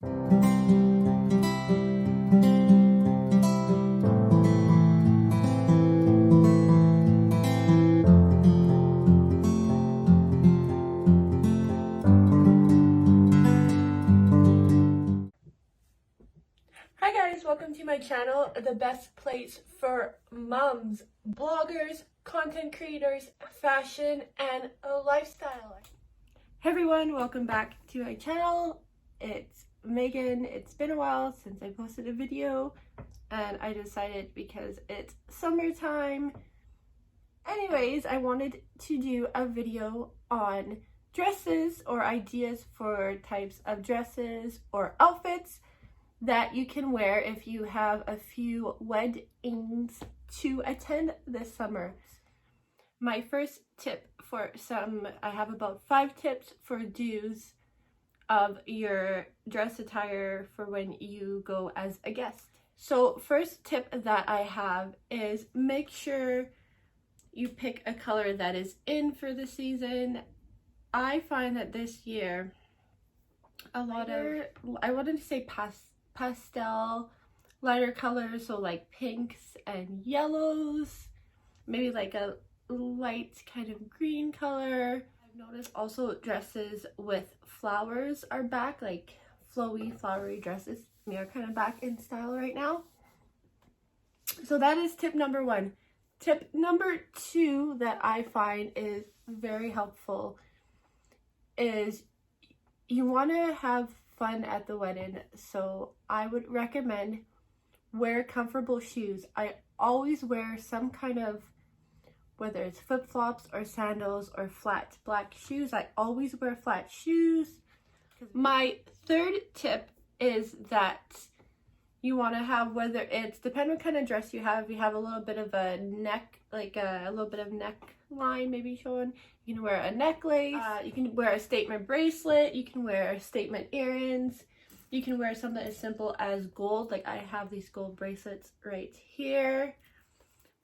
Hi guys, welcome to my channel, the best place for moms, bloggers, content creators, fashion, and lifestyle. Hey everyone, welcome back to my channel. It's Megan. It's been a while since I posted a video, and I decided because it's summertime. Anyways, I wanted to do a video on dresses or ideas for types of dresses or outfits that you can wear if you have a few weddings to attend this summer. My first tip for I have about 5 tips for do's of your dress attire for when you go as a guest. So first tip that I have is make sure you pick a color that is in for the season. I find that this year a lot of, I wouldn't say pastel lighter colors, so like pinks and yellows, maybe like a light kind of green color. I've noticed also dresses with flowers are back, like flowery dresses. They are kind of back in style right now. So that is tip number 1. Tip number 2 that I find is very helpful is you want to have fun at the wedding, so I would recommend wear comfortable shoes. I always wear some kind of, whether it's flip-flops or sandals or flat black shoes, I always wear flat shoes. My third tip is that you want to have, whether it's, depending on what kind of dress you have a little bit of a neck, like a little bit of neckline maybe showing, you can wear a necklace, you can wear a statement bracelet, you can wear statement earrings, you can wear something as simple as gold, like I have these gold bracelets right here,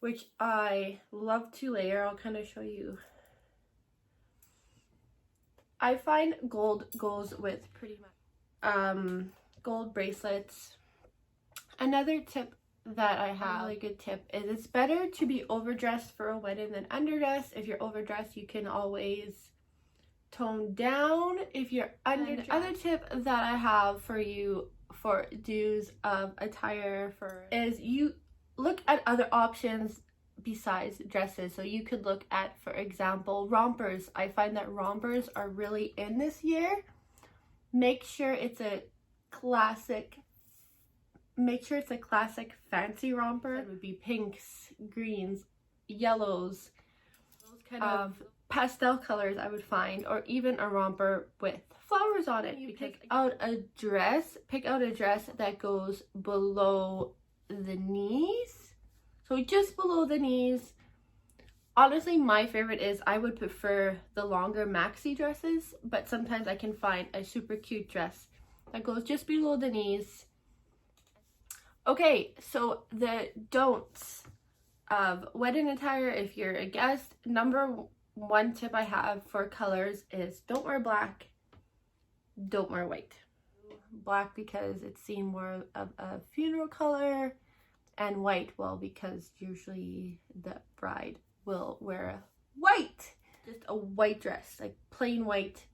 which I love to layer. I'll kind of show you. I find gold goes with pretty much gold bracelets. Another tip that I have, a really good tip, is it's better to be overdressed for a wedding than underdressed. If you're overdressed, you can always tone down if you're underdressed. Another tip that I have for you for do's of attire is you look at other options besides dresses. So you could look at, for example, rompers. I find that rompers are really in this year. Make sure it's a classic fancy romper. It would be pinks, greens, yellows, those kind of pastel colors I would find, or even a romper with flowers on it. You pick out a dress that goes below the knees, so just below the knees. Honestly, my favorite is, I would prefer the longer maxi dresses, but sometimes I can find a super cute dress that goes just below the knees. Okay, so the don'ts of wedding attire if you're a guest. Number 1 tip I have for colors is don't wear black, don't wear white. Black because it's seen more of a funeral color, and white, well, because usually the bride will wear white, just a white dress, like plain white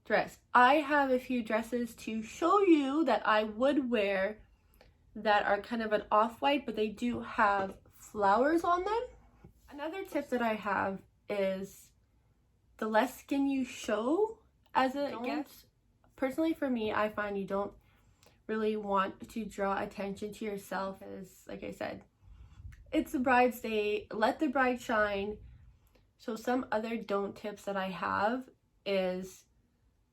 dress. I have a few dresses to show you that I would wear that are kind of an off-white, but they do have flowers on them. Another tip that I have is the less skin you show as a guest. Personally, for me, I find you don't really want to draw attention to yourself, as like I said, it's the bride's day, let the bride shine. So some other don't tips that I have is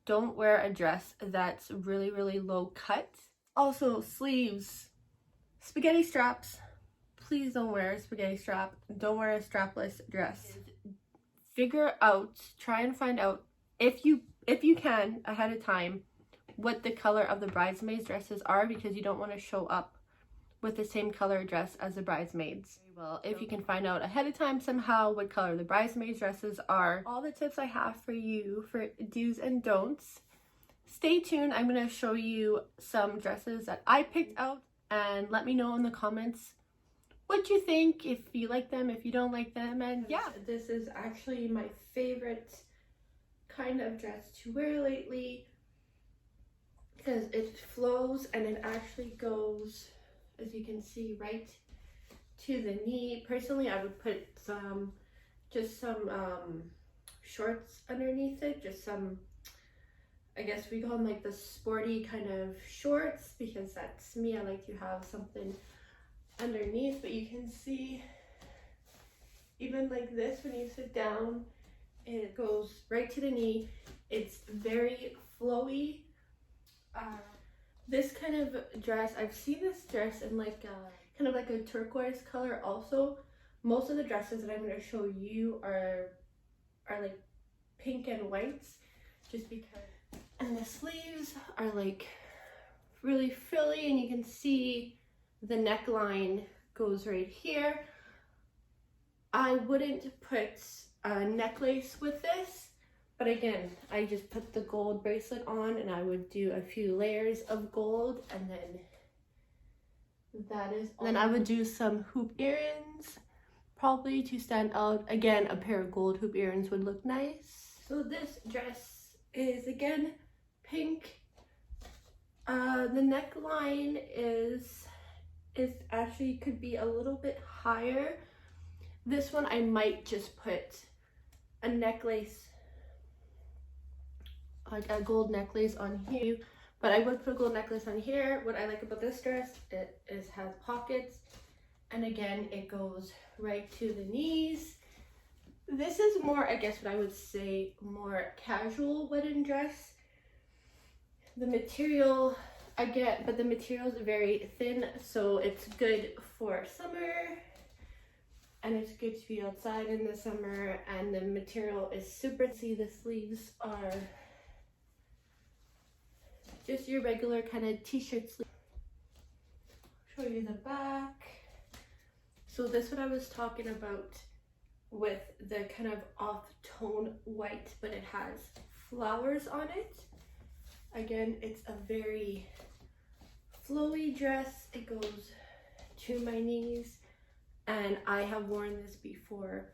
don't wear a dress that's really low cut. Also, sleeves, spaghetti straps. Please don't wear a spaghetti strap. Don't wear a strapless dress. Try and find out if you can ahead of time what the color of the bridesmaids dresses are, because you don't want to show up with the same color dress as the bridesmaids. Well, if you can find out ahead of time somehow what color the bridesmaids dresses are. All the tips I have for you for do's and don'ts. stay tuned. I'm going to show you some dresses that I picked out, and let me know in the comments what you think, if you like them, if you don't like them. And yeah, this is actually my favorite kind of dress to wear lately because it flows and it actually goes, as you can see, right to the knee. Personally, I would put some shorts underneath it, just some, I guess we call them like the sporty kind of shorts, because that's me. I like to have something underneath. But you can see, even like this, when you sit down, it goes right to the knee. It's very flowy. This kind of dress, I've seen this dress in like a kind of like a turquoise color also. Most of the dresses that I'm going to show you are like pink and whites, just because. And the sleeves are like really frilly, and you can see the neckline goes right here. I wouldn't put a necklace with this, but again, I just put the gold bracelet on, and I would do a few layers of gold, and then that is all. Then I would do some hoop earrings, probably to stand out. Again, a pair of gold hoop earrings would look nice. So this dress is again pink. The neckline is actually could be a little bit higher. This one I might just put a necklace, like a gold necklace on here, but I would put a gold necklace on here. What I like about this dress, it has pockets, and again, it goes right to the knees. This is more, I guess what I would say, more casual wedding dress. The material I get, but the material is very thin, so it's good for summer, and it's good to be outside in the summer, and the material is super. See, the sleeves are just your regular kind of t-shirt sleeve. Show you the back. So this is what I was talking about with the kind of off-tone white, but it has flowers on it. Again, it's a very flowy dress. It goes to my knees, and I have worn this before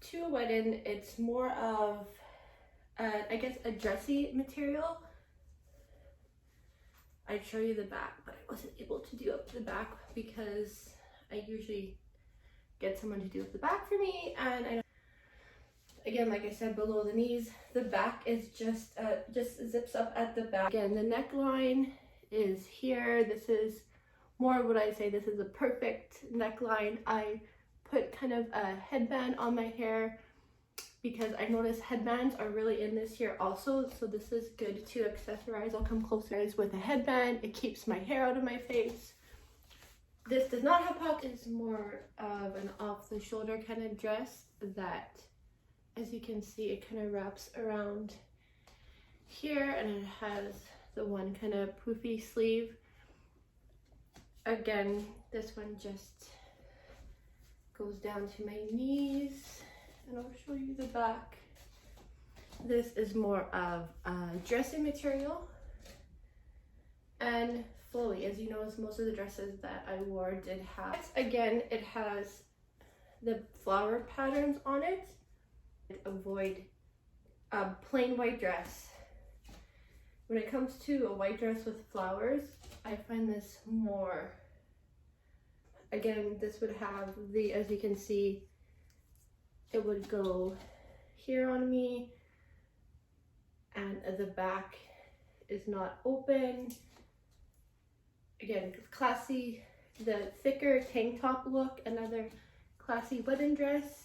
to a wedding. It's more of, I guess, a dressy material. I'd show you the back, but I wasn't able to do up the back because I usually get someone to do up the back for me, and again, like I said, below the knees. The back is just zips up at the back. Again, the neckline is here. This is more what I say, this is a perfect neckline. I put kind of a headband on my hair because I noticed headbands are really in this year also, so this is good to accessorize. I'll come closer with a headband. It keeps my hair out of my face. This does not have pockets. It's more of an off-the-shoulder kind of dress that, as you can see, it kind of wraps around here, and it has the one kind of poofy sleeve. Again, this one just goes down to my knees, and I'll show you the back. This is more of a dressy material and flowy. As you notice, most of the dresses that I wore did have. Again, it has the flower patterns on it. Avoid a plain white dress. When it comes to a white dress with flowers, I find this more, again, this would have the, as you can see, it would go here on me, and the back is not open. Again, classy, the thicker tank top look, another classy wedding dress.